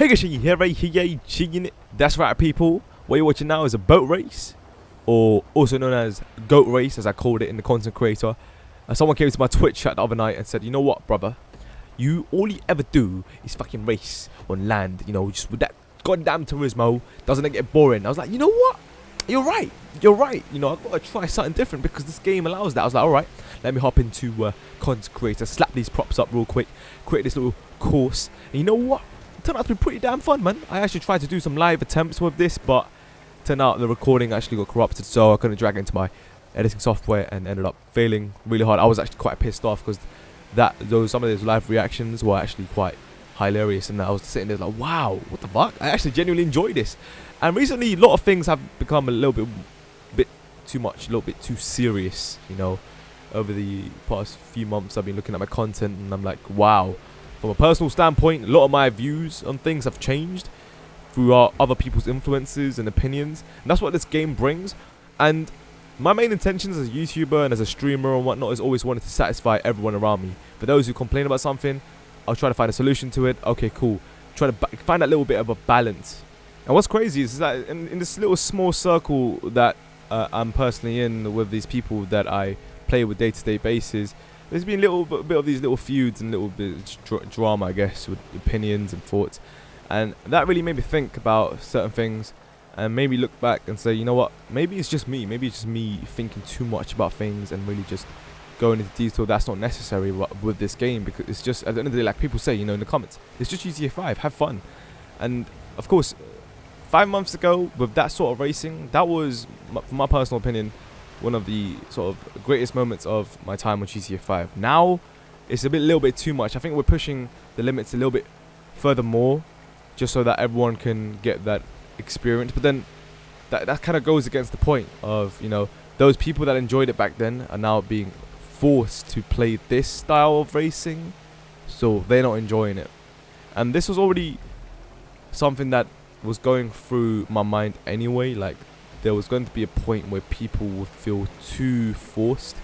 Hey guys, here, that's right people, what you're watching now is a boat race, or also known as goat race as I called it in the content creator. Someone came to my Twitch chat the other night and said, you know what brother, all you ever do is fucking race on land, you know, just with that goddamn turismo, doesn't it get boring? I was like, you know what, you're right, you know, I've got to try something different because this game allows that. I was like, alright, let me hop into content creator, slap these props up real quick, create this little course, and you know what? Turned out to be pretty damn fun, man. I actually tried to do some live attempts with this, but turned out the recording actually got corrupted, so I couldn't drag it into my editing software and ended up failing really hard. I was actually quite pissed off because some of those live reactions were actually quite hilarious, and I was sitting there like, wow, what the fuck? I actually genuinely enjoyed this. And recently, a lot of things have become a little bit too much, a little bit too serious, you know. Over the past few months, I've been looking at my content, and I'm like, wow. From a personal standpoint, a lot of my views on things have changed through other people's influences and opinions, and that's what this game brings. And my main intentions as a YouTuber and as a streamer and whatnot is always wanted to satisfy everyone around me. For those who complain about something, I'll try to find a solution to it. Okay, cool. Try to find that little bit of a balance. And what's crazy is that in this little small circle that I'm personally in with these people that I play with day-to-day basis, there's been a little bit of these little feuds and little bit of drama, I guess, with opinions and thoughts. And that really made me think about certain things and made me look back and say, you know what, maybe it's just me. Maybe it's just me thinking too much about things and really just going into detail that's not necessary with this game, because it's just, at the end of the day, like people say, you know, in the comments, it's just GTA 5, have fun. And, of course, 5 months ago, with that sort of racing, that was, from my personal opinion, one of the sort of greatest moments of my time on GTA 5. Now, it's a little bit too much. I think we're pushing the limits a little bit furthermore, just so that everyone can get that experience. But then, that kind of goes against the point of, you know, those people that enjoyed it back then are now being forced to play this style of racing, so they're not enjoying it. And this was already something that was going through my mind anyway, like, there was going to be a point where people would feel too forced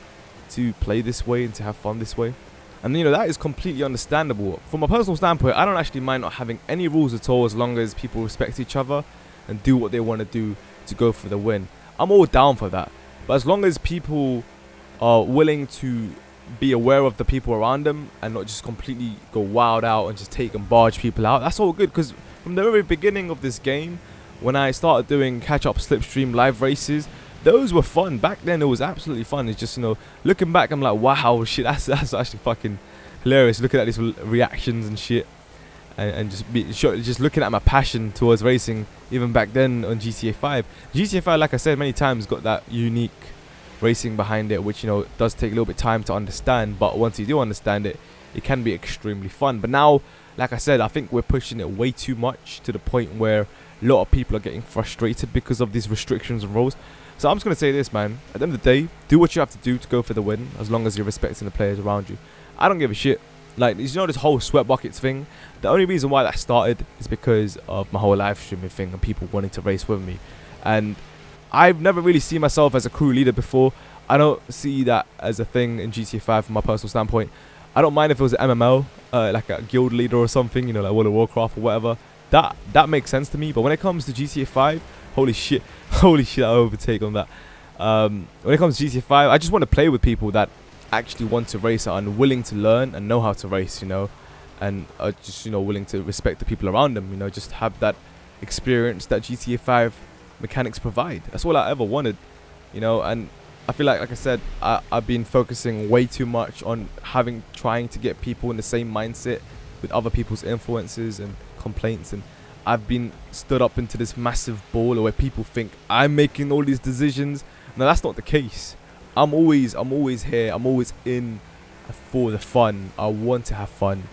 to play this way and to have fun this way. And, you know, that is completely understandable. From a personal standpoint, I don't actually mind not having any rules at all as long as people respect each other and do what they want to do to go for the win. I'm all down for that. But as long as people are willing to be aware of the people around them and not just completely go wild out and just take and barge people out, that's all good. Because from the very beginning of this game, when I started doing catch-up slipstream live races, those were fun. Back then, it was absolutely fun. It's just, you know, looking back, I'm like, wow, shit, that's actually fucking hilarious. Looking at these reactions and shit, and just looking at my passion towards racing, even back then on GTA 5. GTA 5, like I said many times, got that unique racing behind it, which, you know, does take a little bit of time to understand. But once you do understand it, it can be extremely fun. But now, like I said, I think we're pushing it way too much to the point where a lot of people are getting frustrated because of these restrictions and rules. So I'm just going to say this, man. At the end of the day, do what you have to do to go for the win, as long as you're respecting the players around you. I don't give a shit. Like, you know, this whole sweat buckets thing, the only reason why that started is because of my whole live streaming thing and people wanting to race with me. And I've never really seen myself as a crew leader before. I don't see that as a thing in GTA 5 from my personal standpoint. I don't mind if it was an MMO, like a guild leader or something, you know, like World of Warcraft or whatever. That makes sense to me. But when it comes to GTA 5, holy shit, I overtake on that. When it comes to GTA 5, I just want to play with people that actually want to race and are willing to learn and know how to race, you know, and are just, you know, willing to respect the people around them, you know, just have that experience that GTA 5 mechanics provide. That's all I ever wanted, you know. And I feel like I said, I've been focusing way too much on trying to get people in the same mindset with other people's influences and complaints, and I've been stood up into this massive ball where people think I'm making all these decisions. No, that's not the case. I'm always here. I'm always in for the fun. I want to have fun,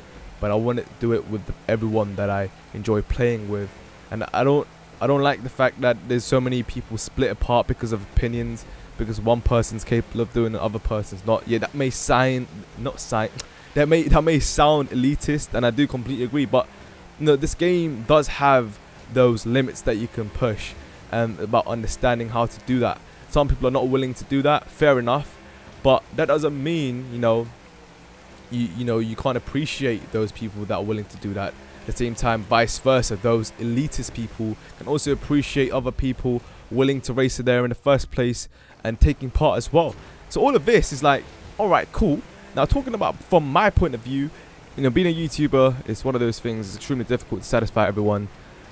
but I want to do it with everyone that I enjoy playing with. And I don't like the fact that there's so many people split apart because of opinions, because one person's capable of doing the other person's not. Yeah, that may sound elitist, and I do completely agree, but you know, this game does have those limits that you can push, and about understanding how to do that. Some people are not willing to do that, fair enough, but that doesn't mean, you know, you can't appreciate those people that are willing to do that. the same time, vice versa, those elitist people can also appreciate other people willing to race there in the first place and taking part as well. So all of this is like, all right, cool. Now talking about from my point of view, you know, being a YouTuber is one of those things. It's extremely difficult to satisfy everyone.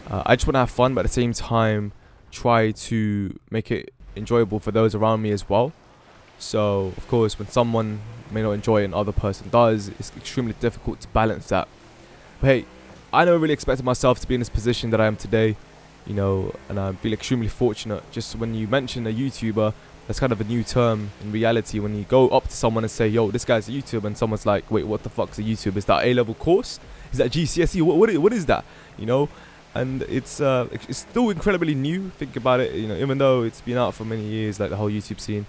I just want to have fun, but at the same time try to make it enjoyable for those around me as well. So of course, when someone may not enjoy it and other person does, it's extremely difficult to balance that. But hey, I never really expected myself to be in this position that I am today, you know, and I feel extremely fortunate. Just when you mention a YouTuber, that's kind of a new term in reality. When you go up to someone and say, yo, this guy's a YouTuber, and someone's like, wait, what the fuck's a YouTube? Is that A-level course? Is that GCSE? What is that? You know? And it's still incredibly new. Think about it, you know, even though it's been out for many years, like the whole YouTube scene.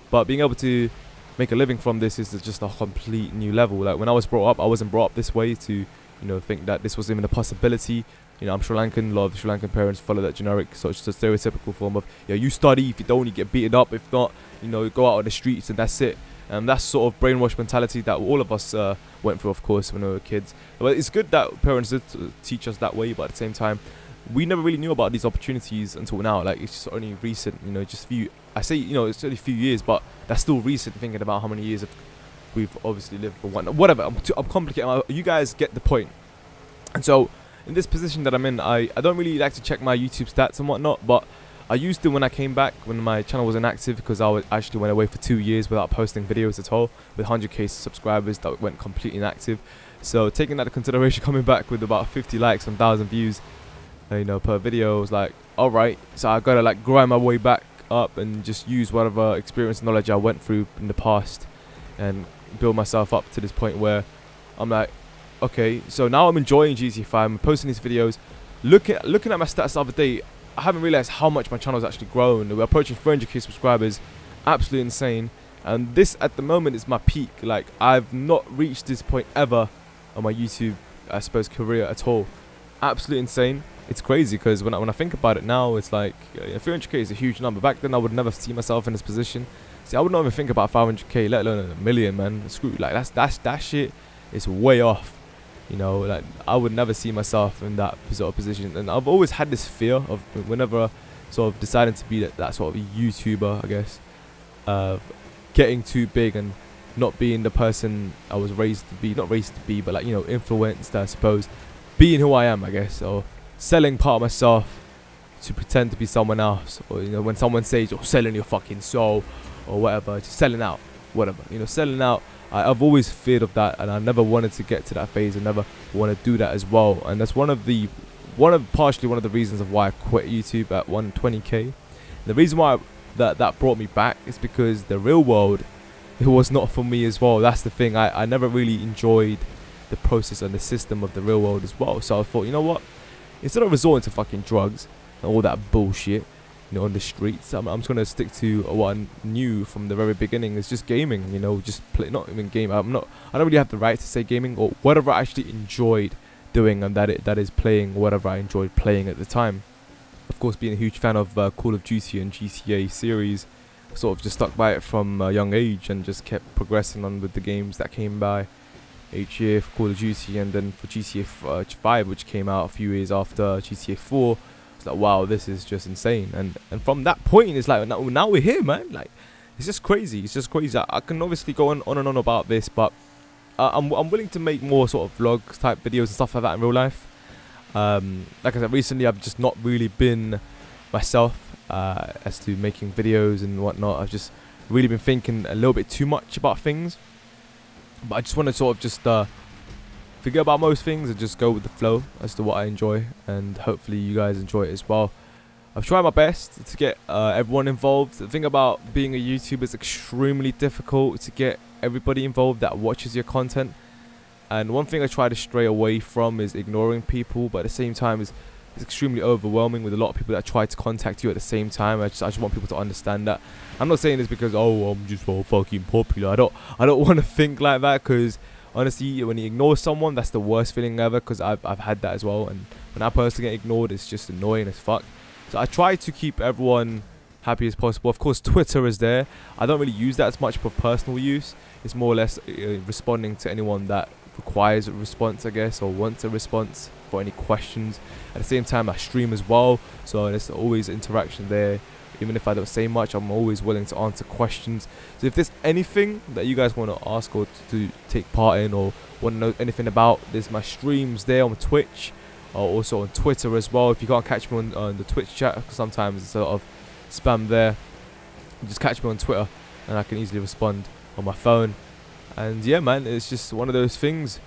But being able to make a living from this is just a complete new level. Like when I was brought up, I wasn't brought up this way to, you know, think that this was even a possibility. You know, I'm Sri Lankan. A lot of Sri Lankan parents follow that generic, so it's just a stereotypical form of, yeah, you study. If you don't, you get beaten up. If not, you know, you go out on the streets and that's it. And that's sort of brainwash mentality that all of us went through, of course, when we were kids. But it's good that parents did teach us that way, but at the same time, we never really knew about these opportunities until now. Like, it's just only recent, you know, just few. I say, you know, it's only a few years, but that's still recent. Thinking about how many years we've obviously lived for one. Whatever. I'm complicating. You guys get the point. And so, in this position that I'm in, I don't really like to check my YouTube stats and whatnot, but I used to when I came back, when my channel was inactive, because I actually went away for 2 years without posting videos at all, with 100k subscribers that went completely inactive. So taking that into consideration, coming back with about 50 likes and 1,000 views, you know, per video, was like, all right, so I gotta like grind my way back up and just use whatever experience and knowledge I went through in the past and build myself up to this point where I'm like, okay, so now I'm enjoying GTA 5, I'm posting these videos, looking at my stats the other day. I haven't realized how much my channel's actually grown. We're approaching 300k subscribers, absolutely insane. And this at the moment is my peak. Like, I've not reached this point ever on my YouTube, I suppose, career at all. Absolutely insane. It's crazy because when I think about it now, it's like 300k is a huge number. Back then, I would never see myself in this position. See, I would not even think about 500k, let alone a million, man. Screw, like that shit is way off. You know, like I would never see myself in that sort of position, and I've always had this fear of whenever sort of deciding to be that sort of YouTuber, I guess, getting too big and not being the person I was raised to be, not raised to be, but like, you know, influenced, I suppose, being who I am, I guess, or selling part of myself to pretend to be someone else, or, you know, when someone says, "Oh, selling your fucking soul," or whatever, just selling out, whatever, you know, selling out. I've always feared of that, and I never wanted to get to that phase. I never want to do that as well, and that's partially one of the reasons of why I quit YouTube at 120k. The reason why that brought me back is because the real world, it was not for me as well. That's the thing. I never really enjoyed the process and the system of the real world as well. So I thought, you know what? Instead of resorting to fucking drugs and all that bullshit, you know, on the streets, I'm just gonna stick to what I knew from the very beginning. Is just gaming, you know, just play, not even game. I don't really have the right to say gaming, or whatever I actually enjoyed doing, and that is playing whatever I enjoyed playing at the time. Of course, being a huge fan of Call of Duty and GTA series, sort of just stuck by it from a young age and just kept progressing on with the games that came by each year for Call of Duty, and then for GTA 5, which came out a few years after GTA 4. Like, wow, this is just insane, and from that point, it's like now we're here, man. Like, it's just crazy. It's just crazy. I can obviously go on and on about this, but I'm willing to make more sort of vlogs type videos and stuff like that in real life. Like I said, recently I've just not really been myself as to making videos and whatnot. I've just really been thinking a little bit too much about things, but I just want to sort of just forget about most things and just go with the flow as to what I enjoy, and hopefully you guys enjoy it as well. I've tried my best to get everyone involved. The thing about being a YouTuber is extremely difficult to get everybody involved that watches your content, and one thing I try to stray away from is ignoring people, but at the same time it's extremely overwhelming with a lot of people that try to contact you at the same time. I just want people to understand that. I'm not saying this because, oh, I'm just so fucking popular. I don't want to think like that, because honestly, when you ignore someone, that's the worst feeling ever, because I've had that as well, and when I personally get ignored, it's just annoying as fuck. So I try to keep everyone happy as possible. Of course, Twitter is there. I don't really use that as much for personal use. It's more or less responding to anyone that requires a response, I guess, or wants a response for any questions. At the same time, I stream as well, so there's always interaction there. Even if I don't say much, I'm always willing to answer questions. So if there's anything that you guys want to ask or to take part in, or want to know anything about, there's my streams there on Twitch, or also on Twitter as well. If you can't catch me on the Twitch chat, sometimes it's a lot of spam there, just catch me on Twitter and I can easily respond on my phone. And yeah, man, it's just one of those things.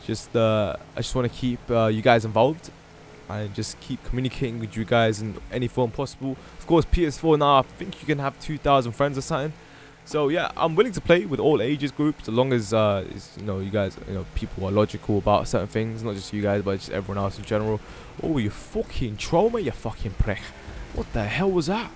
I just want to keep you guys involved and just keep communicating with you guys in any form possible. Of course, PS4 now, I think you can have 2,000 friends or something. So yeah, I'm willing to play with all ages groups, as long as you guys, people are logical about certain things, not just you guys, but just everyone else in general. Oh, you fucking troll, mate, you fucking prick! What the hell was that?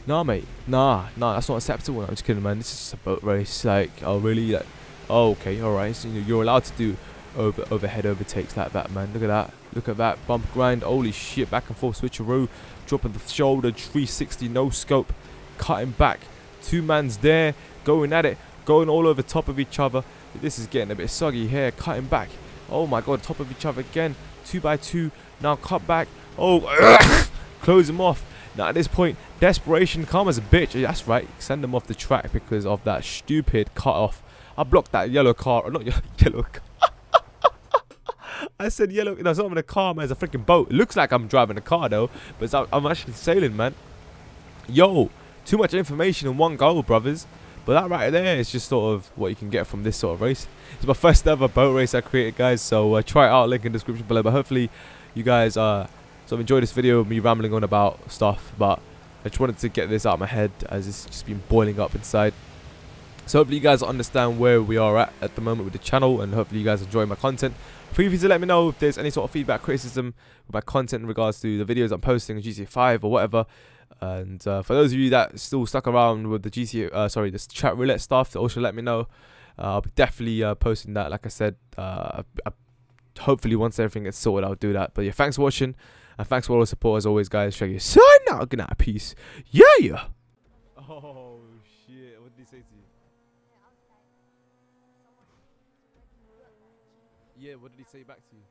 Nah, mate, nah, that's not acceptable. I'm just kidding, man. This is just a boat race. Like, oh really? Like, oh okay, all right. So you're allowed to do overhead overtakes like that, man. Look at that. Look at that bump grind. Holy shit! Back and forth switcheroo, dropping the shoulder, 360 no scope, cutting back. Two mans there, going at it, going all over top of each other. This is getting a bit soggy here. Cutting back. Oh my god, top of each other again. 2x2. Now cut back. Oh, close them off. Now at this point, desperation, calm as a bitch. That's right. Send them off the track because of that stupid cut off. I blocked that yellow car. Not yellow car. I said yellow. No, it's not even a car, man. It's a freaking boat. It looks like I'm driving a car though, but I'm actually sailing, man. Yo. Too much information in one go, brothers. But that right there is just sort of what you can get from this sort of race. It's my first ever boat race I created, guys. So try it out. Link in the description below. But hopefully you guys sort of enjoy this video, me rambling on about stuff. But I just wanted to get this out of my head as it's just been boiling up inside. So hopefully you guys understand where we are at the moment with the channel, and hopefully you guys enjoy my content. Feel free to let me know if there's any sort of feedback, criticism with my content in regards to the videos I'm posting on GTA 5 or whatever. And for those of you that still stuck around with the this chat roulette stuff, also let me know. I'll be definitely posting that. Like I said, hopefully once everything gets sorted, I'll do that. But yeah, thanks for watching, and thanks for all the support as always, guys. Check your sign out. Good night, peace. Yeah. Oh shit! What did he say to you? Yeah, what did he say back to you?